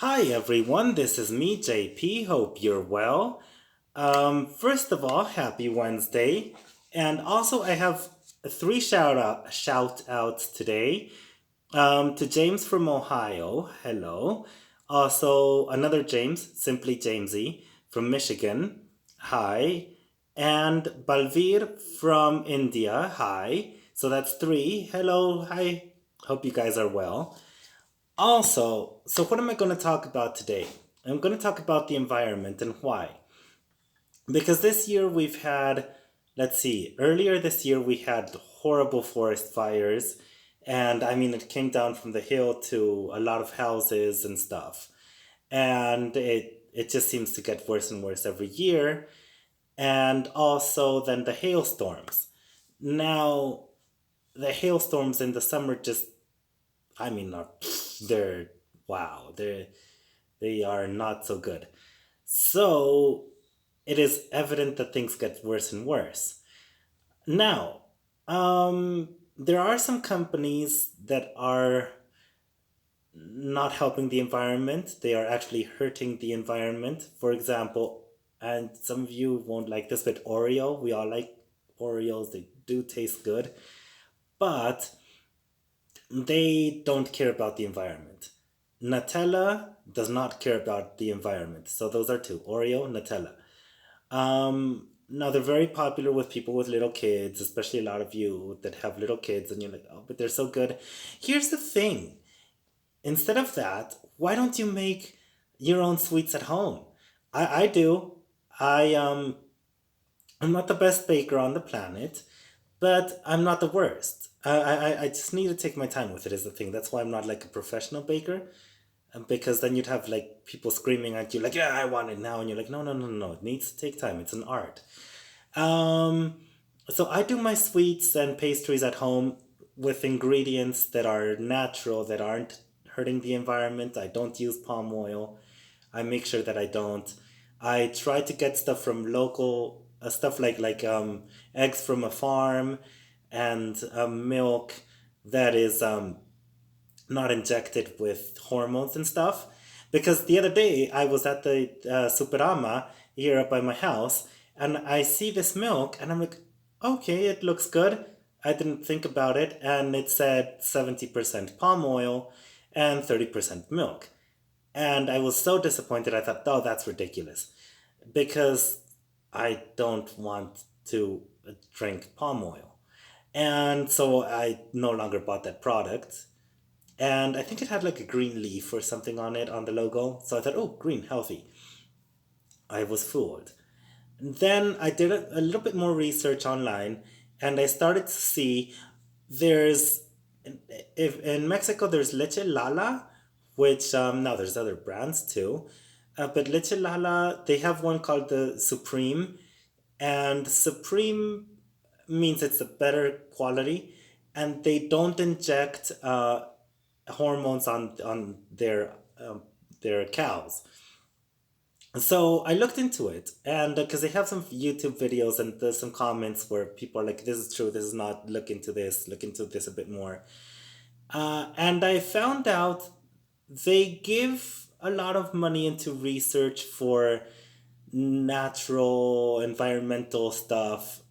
Hi everyone, this is me, JP. Hope you're well. First of all, happy Wednesday. And also, I have three shout outs today. To James from Ohio, hello. Also, another James, simply Jamesy, from Michigan, hi. And Balveer from India, hi. So that's three. Hello, hi. Hope you guys are well. Also, so what am I going to talk about today? I'm going to talk about the environment and why. Because this year we've had, let's see, earlier this year we had horrible forest fires. And I mean, it came down from the hill to a lot of houses and stuff. And it just seems to get worse and worse every year. And also, then the hailstorms. Now, the hailstorms in the summer just, I mean, they're, wow, they are not so good. So it is evident that things get worse and worse. Now, there are some companies that are not helping the environment. They are actually hurting the environment. For example, and some of you won't like this, but Oreo, we all like Oreos. They do taste good, but they don't care about the environment. Nutella does not care about the environment. So those are two, Oreo, Nutella. Now they're very popular with people with little kids, especially a lot of you that have little kids, and you're like, oh, but they're so good. Here's the thing: instead of that, why don't you make your own sweets at home? I do. I I'm not the best baker on the planet, but I'm not the worst. I just need to take my time with it is the thing. That's why I'm not like a professional baker. Because then you'd have like people screaming at you like, yeah, I want it now. And you're like, no, no, no, no. It needs to take time. It's an art. Um, so I do my sweets and pastries at home with ingredients that are natural, that aren't hurting the environment. I don't use palm oil. I make sure that I don't. I try to get stuff from local stuff like eggs from a farm and milk that is not injected with hormones and stuff. Because the other day I was at the Superama here up by my house and I see this milk and I'm like, okay, it looks good. I didn't think about it and it said 70% palm oil and 30% milk. And I was so disappointed. I thought, oh, that's ridiculous. Because I don't want to drink palm oil. And so I no longer bought that product. And I think it had like a green leaf or something on it on the logo. So I thought, oh, green, healthy. I was fooled. And then I did a little bit more research online and I started to see there's, if in Mexico, there's Leche Lala, which now there's other brands too. But Leche Lala, they have one called the Supreme, and Supreme means it's a better quality, and they don't inject hormones on their cows. So I looked into it, and because they have some YouTube videos and there's some comments where people are like, "This is true. This is not. Look into this. Look into this a bit more." And I found out they give a lot of money into research for natural environmental stuff.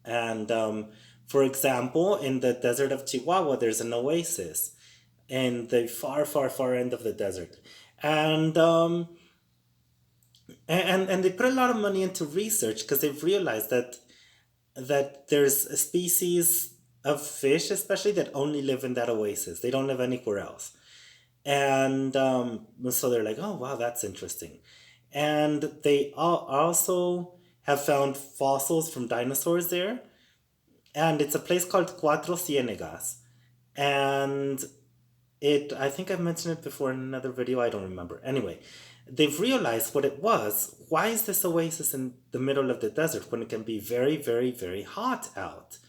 And for example, in the desert of Chihuahua, there's an oasis in the far, far, far end of the desert. And and they put a lot of money into research because they've realized that there's a species of fish, especially, that only live in that oasis. They don't live anywhere else. And so they're like, oh, wow, that's interesting. And they also have found fossils from dinosaurs there. And it's a place called Cuatro Ciénegas. And I think I've mentioned it before in another video, I don't remember. Anyway, they've realized what it was. Why is this oasis in the middle of the desert when it can be very, very, very hot out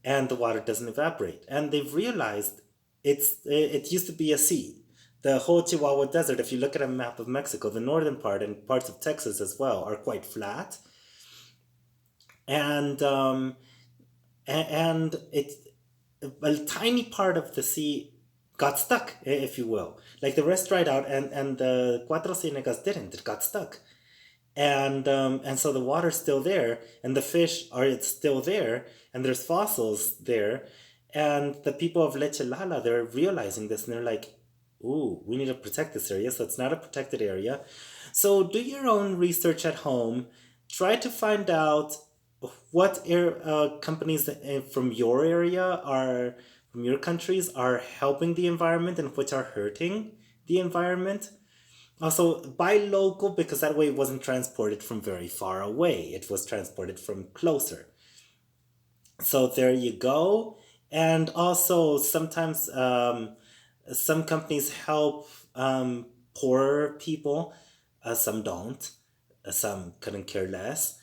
and the water doesn't evaporate? And they've realized it used to be a sea. The whole Chihuahua Desert, if you look at a map of Mexico, the northern part and parts of Texas as well are quite flat. And and it's a tiny part of the sea got stuck, if you will. Like the rest dried out, and the Cuatro Ciénegas didn't. It got stuck, and so the water's still there, and the fish are it's still there, and there's fossils there, and the people of Leche Lala, they're realizing this, and they're like, "Ooh, we need to protect this area, so it's not a protected area." So do your own research at home. Try to find out what companies from your area are from your countries are helping the environment and which are hurting the environment. Also, buy local because that way it wasn't transported from very far away. It was transported from closer. So there you go. And also, sometimes some companies help poorer people, some don't, some couldn't care less.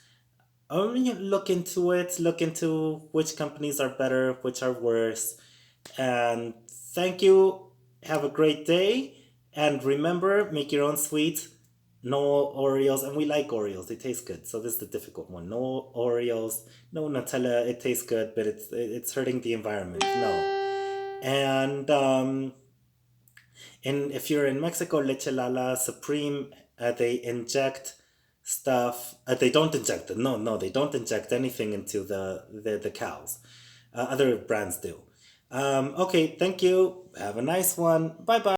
Only look into it, look into which companies are better, which are worse. And thank you. Have a great day. And remember, make your own sweets. No Oreos. And we like Oreos, they taste good. So this is the difficult one. No Oreos, no Nutella. It tastes good, but it's hurting the environment. No. And if you're in Mexico, Leche Lala, Supreme, they inject stuff. They don't inject it. No, no, they don't inject anything into the cows. Other brands do. Okay, thank you. Have a nice one. Bye bye.